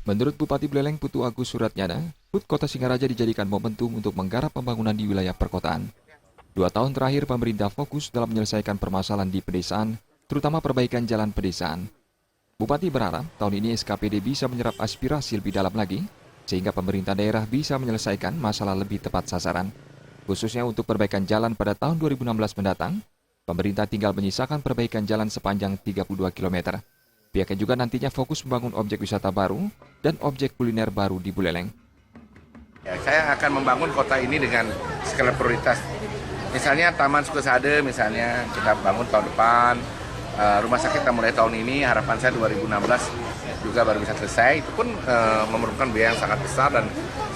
Menurut Bupati Buleleng Putu Agus Suratnyana, HUT Kota Singaraja dijadikan momentum untuk menggarap pembangunan di wilayah perkotaan. 2 tahun terakhir pemerintah fokus dalam menyelesaikan permasalahan di pedesaan, terutama perbaikan jalan pedesaan. Bupati berharap tahun ini SKPD bisa menyerap aspirasi lebih dalam lagi, sehingga pemerintah daerah bisa menyelesaikan masalah lebih tepat sasaran. Khususnya untuk perbaikan jalan pada tahun 2016 mendatang, pemerintah tinggal menyisakan perbaikan jalan sepanjang 32 km. Pihaknya juga nantinya fokus membangun objek wisata baru dan objek kuliner baru di Buleleng. Ya, saya akan membangun kota ini dengan skala prioritas. Misalnya Taman Sukasade, misalnya kita bangun tahun depan. Rumah sakit kita mulai tahun ini, harapan saya 2016 juga baru bisa selesai. Itu pun memerlukan biaya yang sangat besar dan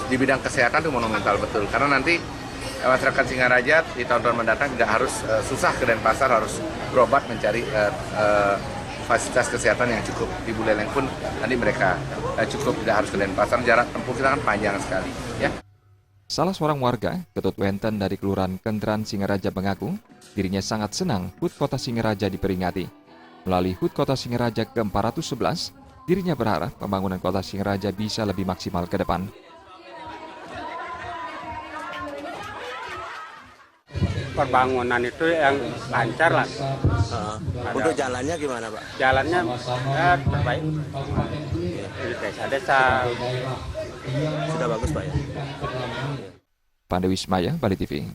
di bidang kesehatan itu monumental betul. Karena nanti masyarakat Singaraja di tahun-tahun mendatang tidak harus susah ke Denpasar, harus berobat mencari fasilitas kesehatan yang cukup. Di Buleleng pun nanti mereka cukup, tidak harus ke Denpasar, jarak tempuh kita kan panjang sekali. Ya. Salah seorang warga, Ketut Wenten dari Kelurahan Kendran Singaraja mengaku, dirinya sangat senang HUT Kota Singaraja diperingati. Melalui HUT Kota Singaraja ke-411, dirinya berharap pembangunan Kota Singaraja bisa lebih maksimal ke depan. Perbangunan itu yang lancar lah. Untuk jalannya gimana, Pak? Jalannya terbaik. Di desa-desa. Sudah bagus, Pak ya? Pandewismaya, Bali TV.